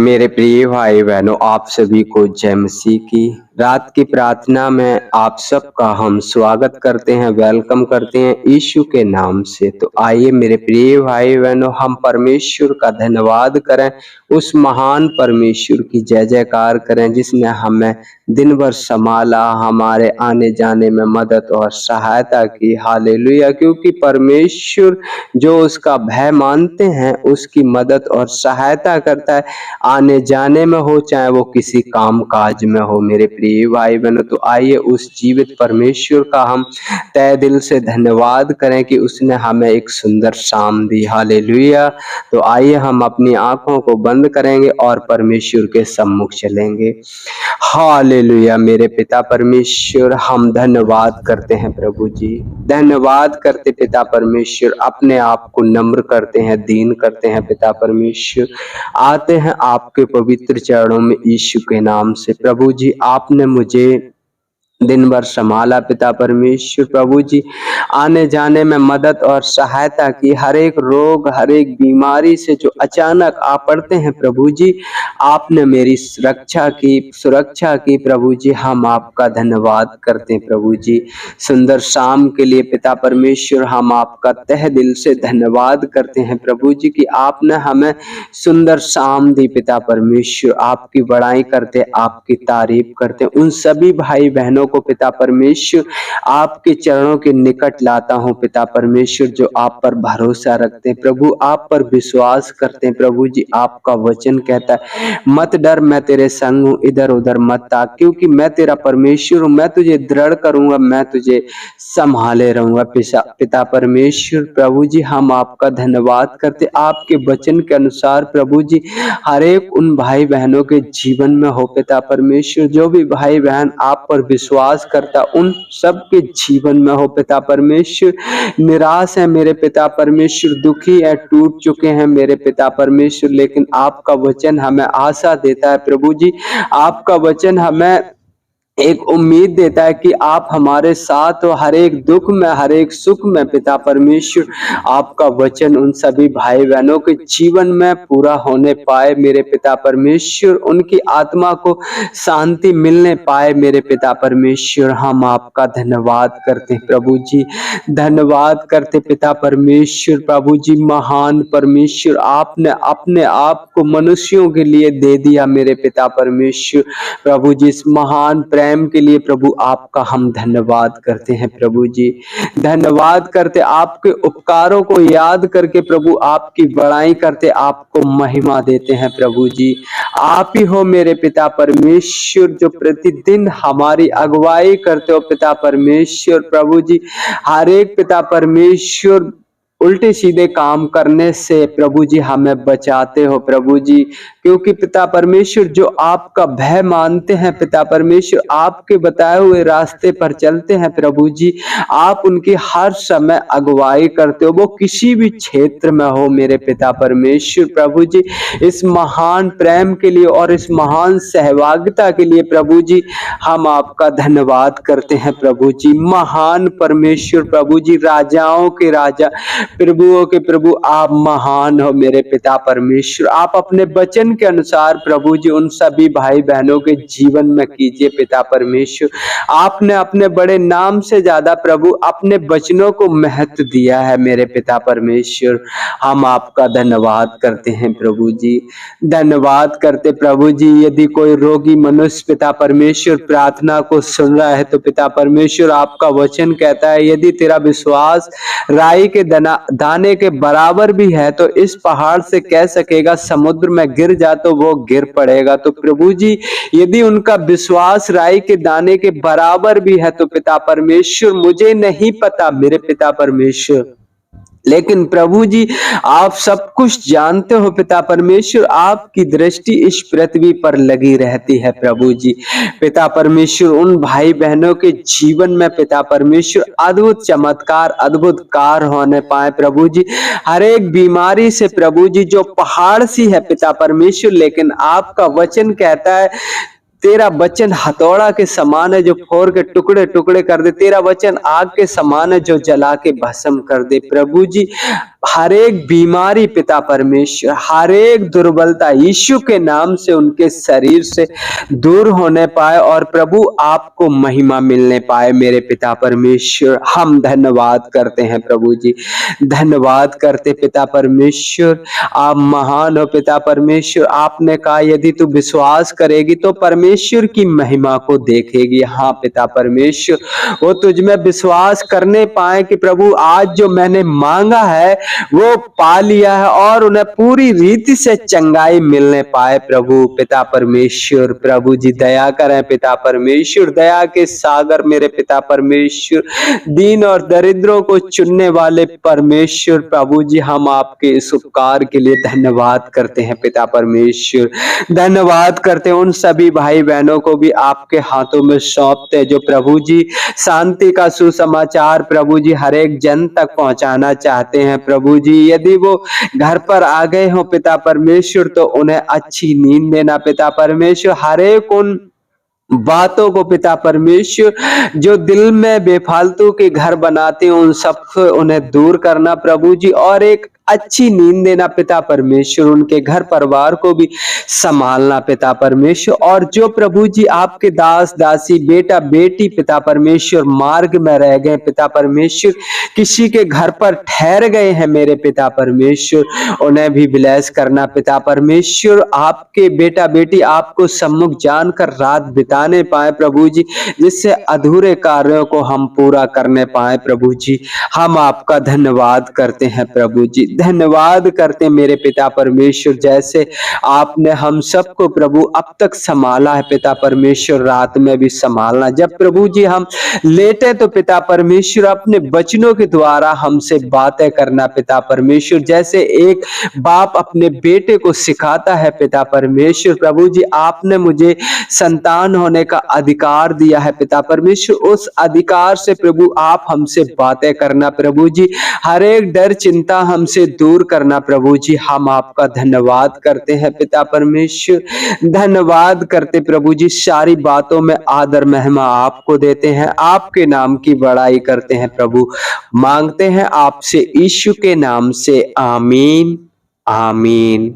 मेरे प्रिय भाई बहनों, आप सभी को जय मसीह की। रात की प्रार्थना में आप सबका हम स्वागत करते हैं, वेलकम करते हैं यीशु के नाम से। तो आइए मेरे प्रिय भाई बहनों, हम परमेश्वर का धन्यवाद करें, उस महान परमेश्वर की जय जयकार करें जिसने हमें दिन भर संभाला, हमारे आने जाने में मदद और सहायता की। हालेलुया। क्योंकि परमेश्वर जो उसका भय मानते हैं उसकी मदद और सहायता करता है, आने जाने में हो चाहे वो किसी काम काज में हो। मेरे प्रिय भाई बहनों, तो आइए उस जीवित परमेश्वर का हम तहे दिल से धन्यवाद करें कि उसने हमें एक सुंदर शाम दी। हालेलुया। तो आइए हम अपनी आंखों को बंद करेंगे और परमेश्वर के सम्मुख चलेंगे। हालेलुया। मेरे पिता परमेश्वर, हम धन्यवाद करते हैं प्रभु जी, धन्यवाद करते पिता परमेश्वर, अपने आप को नम्र करते हैं, दीन करते हैं पिता परमेश्वर, आते हैं आपके पवित्र चरणों में यीशु के नाम से। प्रभु जी, आपने मुझे दिन भर संभाला पिता परमेश्वर। प्रभु जी, आने जाने में मदद और सहायता की, हर एक रोग हर एक बीमारी से जो अचानक आ पड़ते हैं प्रभु जी, आपने मेरी सुरक्षा की प्रभु जी। हम आपका धन्यवाद करते हैं प्रभु जी, सुंदर शाम के लिए पिता परमेश्वर। हम आपका तहे दिल से धन्यवाद करते हैं प्रभु जी कि आपने हमें सुंदर शाम दी पिता परमेश्वर। आपकी बड़ाई करते, आपकी तारीफ करते उन सभी भाई बहनों को पिता परमेश्वर आपके चरणों के निकट लाता हूं पिता परमेश्वर, जो आप पर भरोसा रखते हैं प्रभु, आप पर विश्वास करते हैं प्रभु जी। आपका वचन कहता है, मत डर, मैं तेरे संग हूं, इधर उधर मत ताक, क्योंकि मैं तेरा परमेश्वर हूं, मैं तुझे दृढ़ करूंगा, मैं तुझे संभाले रहूंगा पिता परमेश्वर। प्रभु जी, हम आपका धन्यवाद करते, आपके वचन के अनुसार प्रभु जी हर एक उन भाई बहनों के जीवन में हो पिता परमेश्वर, जो भी भाई बहन आप पर विश्वास करता उन सब के जीवन में हो पिता परमेश्वर। निराश है मेरे पिता परमेश्वर, दुखी है, टूट चुके हैं मेरे पिता परमेश्वर, लेकिन आपका वचन हमें आशा देता है प्रभु जी। आपका वचन हमें एक उम्मीद देता है कि आप हमारे साथ हो, हर एक दुख में हर एक सुख में पिता परमेश्वर। आपका वचन उन सभी भाई बहनों के जीवन में पूरा होने पाए मेरे पिता परमेश्वर, उनकी आत्मा को शांति मिलने पाए मेरे पिता परमेश्वर। हम आपका धन्यवाद करते हैं प्रभु जी, धन्यवाद करते पिता परमेश्वर। प्रभु जी, महान परमेश्वर, आपने अपने आप को मनुष्यों के लिए दे दिया मेरे पिता परमेश्वर। प्रभु जी, इस महान प्रेम के लिए प्रभु आपका हम धन्यवाद करते हैं प्रभु जी, धन्यवाद करते, आपके उपकारों को याद करके प्रभु आपकी बड़ाई करते, आपको महिमा देते हैं प्रभु जी। आप ही हो मेरे पिता परमेश्वर, जो प्रतिदिन हमारी अगुवाई करते हो पिता परमेश्वर। प्रभु जी, हर एक पिता परमेश्वर उल्टे सीधे काम करने से प्रभु जी हमें बचाते हो प्रभु जी, क्योंकि पिता परमेश्वर जो आपका भय मानते हैं पिता परमेश्वर, आपके बताए हुए रास्ते पर चलते हैं प्रभु जी, आप उनकी हर समय अगुवाई करते हो, वो किसी भी क्षेत्र में हो मेरे पिता परमेश्वर। प्रभु जी, इस महान प्रेम के लिए और इस महान सहभागिता के लिए प्रभु जी हम आपका धन्यवाद करते हैं प्रभु जी। महान परमेश्वर प्रभु जी, राजाओं के राजा, प्रभुओं के प्रभु, आप महान हो मेरे पिता परमेश्वर। आप अपने वचन के अनुसार प्रभु जी उन सभी भाई बहनों के जीवन में कीजिए पिता परमेश्वर। आपने अपने बड़े नाम से ज्यादा प्रभु अपने वचनों को महत्व दिया है मेरे पिता परमेश्वर। हम आपका धन्यवाद करते हैं प्रभु जी, धन्यवाद करते प्रभु जी। यदि कोई रोगी मनुष्य पिता परमेश्वर प्रार्थना को सुन रहा है तो पिता परमेश्वर आपका वचन कहता है, यदि तेरा विश्वास राई के दाने के बराबर भी है तो इस पहाड़ से कह सकेगा समुद्र में गिर जा तो वो गिर पड़ेगा। तो प्रभु जी, यदि उनका विश्वास राई के दाने के बराबर भी है तो पिता परमेश्वर, मुझे नहीं पता मेरे पिता परमेश्वर, लेकिन प्रभु जी आप सब कुछ जानते हो पिता परमेश्वर, आपकी दृष्टि इस पृथ्वी पर लगी रहती है प्रभु जी। पिता परमेश्वर, उन भाई बहनों के जीवन में पिता परमेश्वर अद्भुत चमत्कार, अद्भुत कार्य होने पाए प्रभु जी। हर एक बीमारी से प्रभु जी जो पहाड़ सी है पिता परमेश्वर, लेकिन आपका वचन कहता है तेरा वचन हथौड़ा के समान है जो फोड़ के टुकड़े टुकड़े कर दे। तेरा वचन आग के समान है जो जला के भस्म कर दे। प्रभु जी, हर एक बीमारी पिता परमेश्वर, हर एक दुर्बलता यीशु के नाम से उनके शरीर से दूर होने पाए और प्रभु आपको महिमा मिलने पाए। मेरे पिता परमेश्वर, हम धन्यवाद करते हैं प्रभु जी, धन्यवाद करते पिता परमेश्वर। आप महान हो पिता परमेश्वर। आपने कहा यदि तू विश्वास करेगी तो परमेश्वर की महिमा को देखेगी। हाँ पिता परमेश्वर, वो तुझ में विश्वास करने पाए कि प्रभु आज जो मैंने मांगा है वो पा लिया है और उन्हें पूरी रीति से चंगाई मिलने पाए। प्रभु पिता परमेश्वर, प्रभु जी दया करें पिता परमेश्वर, दया के सागर मेरे पिता परमेश्वर, दीन और दरिद्रों को चुनने वाले परमेश्वर। प्रभु जी, हम आपके इस उपकार के लिए धन्यवाद करते हैं पिता परमेश्वर, धन्यवाद करते हैं। उन सभी भाई बहनों को भी आपके हाथों में सौंपते हैं जो प्रभु जी शांति का सुसमाचार प्रभु जी हर एक जन तक पहुंचाना चाहते हैं। प्रभु जी, यदि वो घर पर आ गए हो पिता परमेश्वर तो उन्हें अच्छी नींद देना पिता परमेश्वर। हर एक उन बातों को पिता परमेश्वर जो दिल में बेफालतू के घर बनाते हैं उन सब उन्हें दूर करना प्रभु जी, और एक अच्छी नींद देना पिता परमेश्वर। उनके घर परिवार को भी संभालना पिता परमेश्वर। और जो प्रभु जी आपके दास दासी बेटा बेटी पिता परमेश्वर मार्ग में रह गए पिता परमेश्वर, किसी के घर पर ठहर गए हैं मेरे पिता परमेश्वर, उन्हें भी ब्लेस करना पिता परमेश्वर। आपके बेटा बेटी आपको सम्मुख जानकर रात बिताने पाए प्रभु जी, जिससे अधूरे कार्यों को हम पूरा करने पाए प्रभु जी। हम आपका धन्यवाद करते हैं प्रभु जी, धन्यवाद करते हैं मेरे पिता परमेश्वर। जैसे आपने हम सबको प्रभु अब तक संभाला है पिता परमेश्वर, रात में भी संभालना। जब प्रभु जी हम लेटे तो पिता परमेश्वर अपने वचनों के द्वारा हमसे बातें करना पिता परमेश्वर। जैसे एक बाप अपने बेटे को सिखाता है पिता परमेश्वर, प्रभु जी आपने मुझे संतान होने का अधिकार दिया है पिता परमेश्वर, उस अधिकार से प्रभु आप हमसे बातें करना प्रभु जी, हर एक डर चिंता हमसे दूर करना प्रभु जी। हम आपका धन्यवाद करते हैं पिता परमेश्वर, धन्यवाद करते प्रभु जी। सारी बातों में आदर महिमा आपको देते हैं, आपके नाम की बड़ाई करते हैं प्रभु। मांगते हैं आपसे यीशु के नाम से, आमीन आमीन।